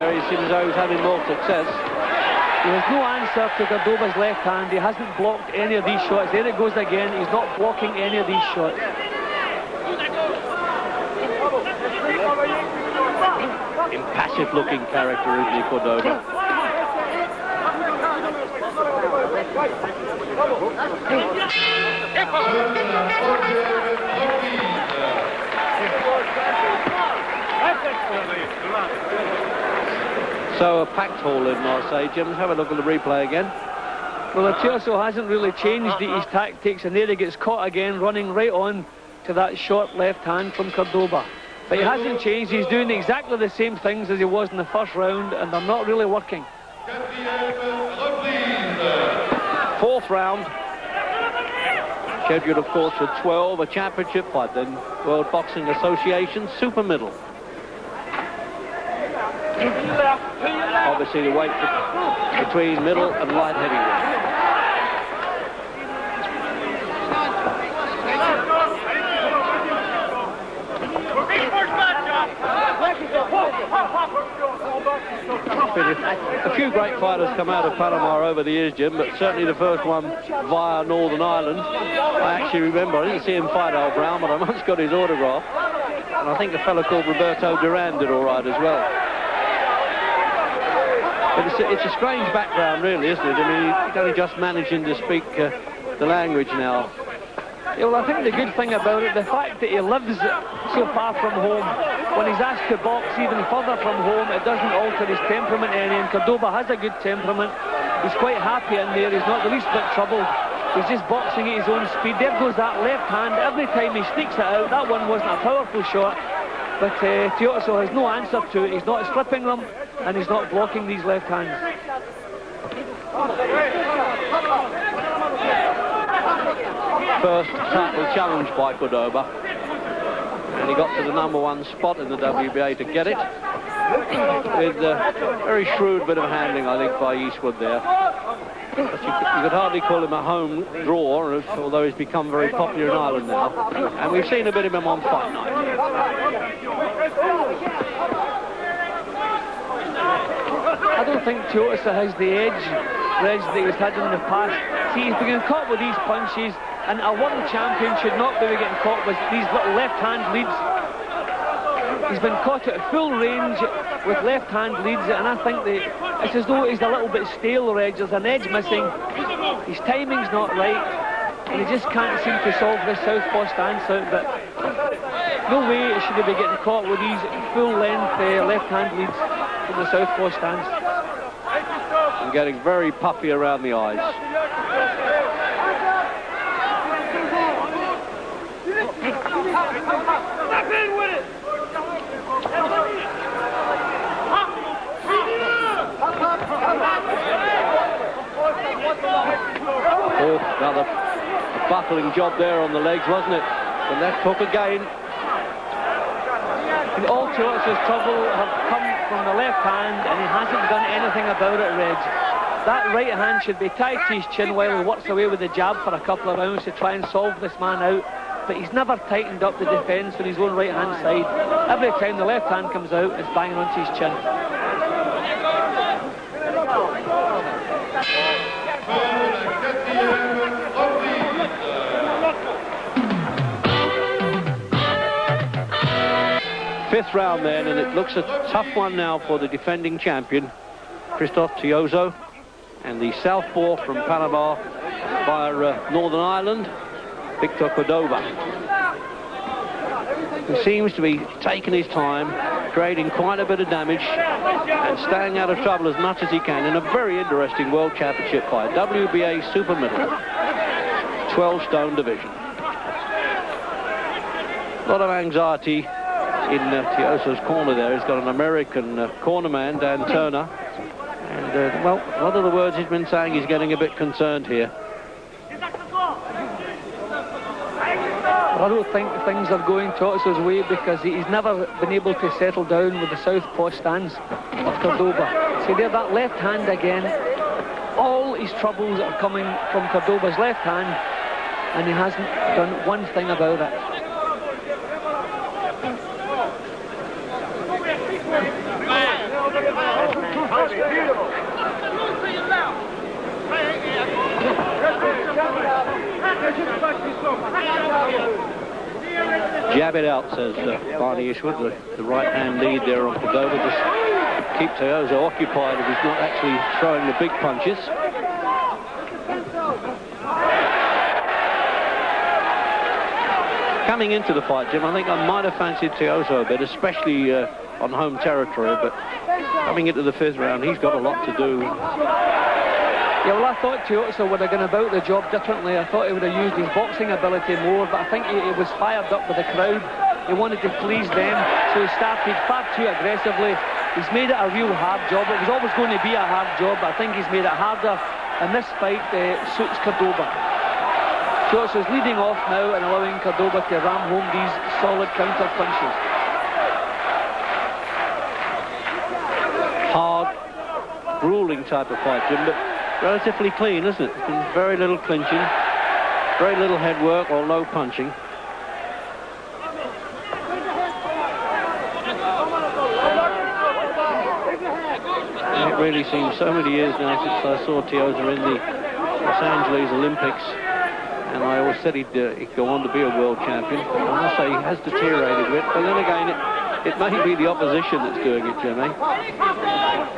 He seems as though he's having more success. He has no answer to Cordoba's left hand. He hasn't blocked any of these shots. There it goes again. He's not blocking any of these shots. Impassive looking character, isn't he, Cordoba? So a packed hall in Marseille. Jim, have a look at the replay again. Well, Tiozzo hasn't really changed his tactics, and there he gets caught again, running right on to that short left hand from Cordoba. But he hasn't changed. He's doing exactly the same things as he was in the first round, and they're not really working. Fourth round. Scheduled, of course, for 12, a championship fight, then World Boxing Association super middle. Obviously the weight between middle and light heavyweight. A few great fighters come out of Panama over the years, Jim, but certainly the first one via Northern Ireland. I actually remember, I didn't see him fight Al Brown, but I once got his autograph. And I think a fellow called Roberto Duran did all right as well. But it's a strange background, really, isn't it? I mean, he's only just managing to speak the language now. Yeah, well, I think the good thing about it, the fact that he lives so far from home, when he's asked to box even further from home, it doesn't alter his temperament any. And Cordoba has a good temperament. He's quite happy in there. He's not the least bit troubled. He's just boxing at his own speed. There goes that left hand. Every time he sneaks it out, that one wasn't a powerful shot. But Tiozzo has no answer to it. He's not slipping them, and he's not blocking these left hands. First title challenge by Cordoba, and he got to the #1 spot in the WBA to get it, with a very shrewd bit of handling, I think, by Eastwood there. But you could hardly call him a home draw, although he's become very popular in Ireland now, and we've seen a bit of him on Fight Night. I don't think Tiozzo has the edge, Reg, that he's had in the past. See, he's been caught with these punches, and a world champion should not be getting caught with these little left-hand leads. He's been caught at full range with left-hand leads, and I think that it's as though he's a little bit stale, Reg. There's an edge missing. His timing's not right, and he just can't seem to solve this southpaw stance out. But no way should he be getting caught with these full-length left-hand leads from the southpaw stance. And getting very puffy around the eyes. Oh, another buckling job there on the legs, wasn't it? The left hook again. And all Tiozzo's trouble have come from the left hand, and he hasn't done anything about it, Reg. That right hand should be tied to his chin while he works away with the jab for a couple of rounds to try and solve this man out. But he's never tightened up the defence on his own right hand side. Every time the left hand comes out, it's banging onto his chin. Fifth round then, and it looks a tough one now for the defending champion, Christophe Tiozzo, and the southpaw from Panama via Northern Ireland, Victor Cordoba, who seems to be taking his time, creating quite a bit of damage, and staying out of trouble as much as he can in a very interesting World Championship fight, WBA super middle, 12-stone division. A lot of anxiety in Tiozzo's corner there. He's got an American cornerman, Dan Turner, and well, a lot of the words he's been saying, he's getting a bit concerned here. I don't think things are going Tiozzo's way, because he's never been able to settle down with the southpaw stance of Cordoba. See there, that left hand again. All his troubles are coming from Cordoba's left hand, and he hasn't done one thing about it. Jab it out, says Barney Ishwood. The right-hand lead there on Cordoba. Just keep Tiozzo occupied if he's not actually throwing the big punches. Coming into the fight, Jim, I think I might have fancied Tiozzo a bit, especially on home territory, but coming into the 5th round, he's got a lot to do. Yeah, well, I thought Tiozzo would have gone about the job differently. I thought he would have used his boxing ability more, but I think he was fired up with the crowd. He wanted to please them, so he started far too aggressively. He's made it a real hard job. It was always going to be a hard job, but I think he's made it harder, and this fight suits Cordoba. Tiozzo's leading off now and allowing Cordoba to ram home these solid counter punches. Hard, Grueling type of fight, Jim, but relatively clean, isn't it? Very little clinching, very little head work or low punching. It really seems so many years now since I saw Tiozzo in the Los Angeles Olympics, and I always said he'd go on to be a world champion. I must say he has deteriorated a bit, but then again it may be the opposition that's doing it, Jimmy.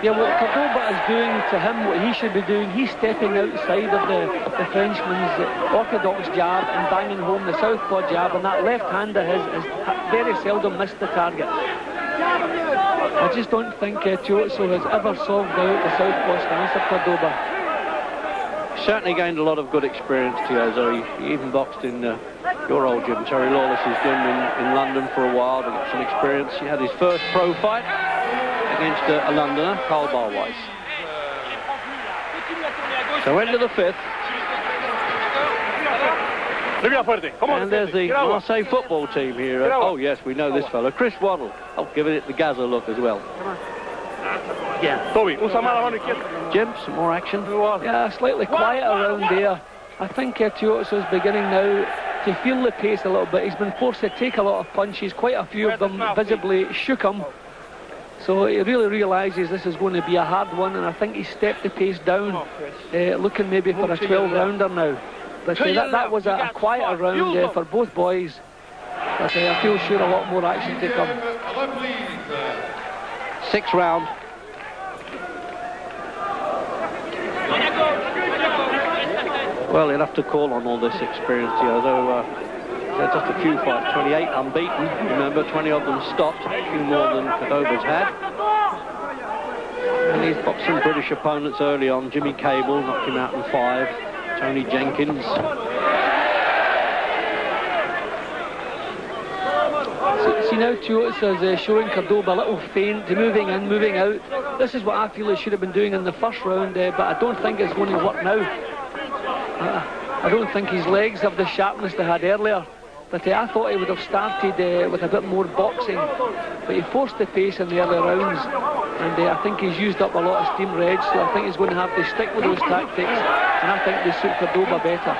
Yeah, what Cordoba is doing to him, what he should be doing, he's stepping outside of the Frenchman's orthodox jab and banging home the southpaw jab, and that left-hander has very seldom missed the target. I just don't think Tiozzo has ever solved out the southpaw stance of Cordoba. Certainly gained a lot of good experience, Tiozzo. He even boxed in your old gym, Terry Lawless's gym in London for a while to get some experience. He had his first pro fight against a Londoner, Carl Barwise. So into the 5th. And there's the Marseille football team here. Oh yes, we know this fellow, Chris Waddle. Oh, giving it the Gaza look as well. Yeah. Jim, some more action? Yeah, slightly quiet around there. I think Tiozzo's beginning now to feel the pace a little bit. He's been forced to take a lot of punches. Quite a few of them visibly shook him. So he really realises this is going to be a hard one, and I think he's stepped the pace down, looking maybe for a 12-rounder now. But that was a quieter round for both boys. But I feel sure a lot more action to come. 6th round. Well, he'll have to call on all this experience here, although there's just a few fights, 28 unbeaten. Remember, 20 of them stopped, a few more than Cordoba's had. And he's boxed some British opponents early on. Jimmy Cable knocked him out in 5. Tony Jenkins. See now Tiozzo is showing Cordoba a little feint, moving in, moving out. This is what I feel he should have been doing in the first round, but I don't think it's going to work now. I don't think his legs have the sharpness they had earlier, but I thought he would have started with a bit more boxing, but he forced the pace in the early rounds, and I think he's used up a lot of steam reg, so I think he's going to have to stick with those tactics, and I think they suit Cordoba better.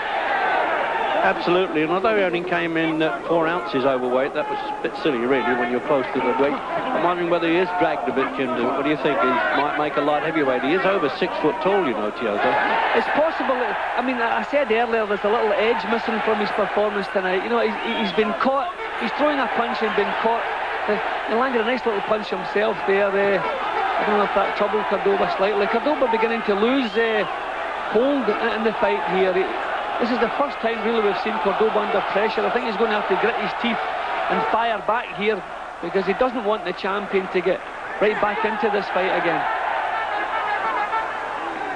Absolutely, and although he only came in 4 ounces overweight, that was a bit silly really when you're close to the weight. I'm wondering whether he is dragged a bit, Jim. What do you think? He might make a light heavyweight. He is over 6 foot tall, you know, Tiozzo. It's possible. I mean, I said earlier there's a little edge missing from his performance tonight. You know, he's been caught. He's throwing a punch and been caught. He landed a nice little punch himself there. I don't know if that troubled Cordoba slightly. Cordoba beginning to lose hold in the fight here. This is the first time really we've seen Cordoba under pressure. I think he's going to have to grit his teeth and fire back here because he doesn't want the champion to get right back into this fight again.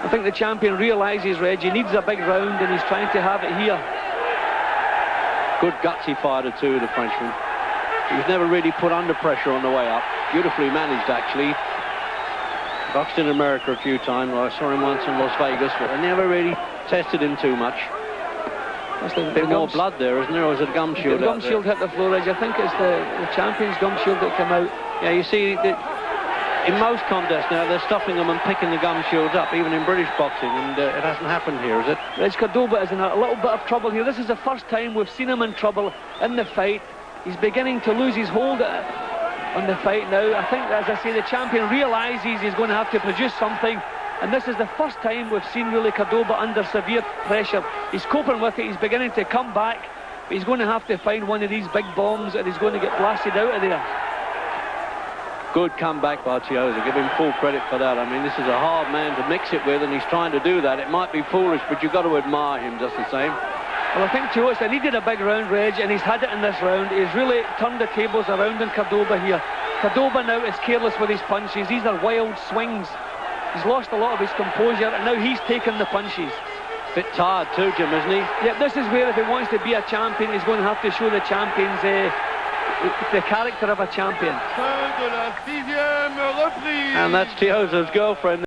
I think the champion realises, Reg, he needs a big round and he's trying to have it here. Good gutsy fighter too, the Frenchman. He was never really put under pressure on the way up. Beautifully managed, actually. Boxed in America a few times. I saw him once in Las Vegas, but I never really tested him too much. A bit more blood there, isn't there? Or is it a gum shield? The gum shield hit the floor edge. I think it's the champion's gum shield that came out. Yeah, you see, in most contests now, they're stuffing them and picking the gum shields up, even in British boxing, and it hasn't happened here, is it? Reg Cordoba is in a little bit of trouble here. This is the first time we've seen him in trouble in the fight. He's beginning to lose his hold. on the fight now. I think, as I say, the champion realises he's going to have to produce something, and this is the first time we've seen really Cordoba under severe pressure. He's coping with it, he's beginning to come back, but he's going to have to find one of these big bombs and he's going to get blasted out of there. Good comeback by Tiozzo. Give him full credit for that. I mean, this is a hard man to mix it with, and he's trying to do that. It might be foolish, but you've got to admire him just the same. Well, I think Tiozzo needed a big round, Reg, and he's had it in this round. He's really turned the tables around in Cordoba here. Cordoba now is careless with his punches. These are wild swings. He's lost a lot of his composure, and now he's taking the punches. Bit tired too, Jim, isn't he? Yeah, this is where, if he wants to be a champion, he's going to have to show the champions the character of a champion. Fin de la 6e reprise. And that's Tiozzo's girlfriend.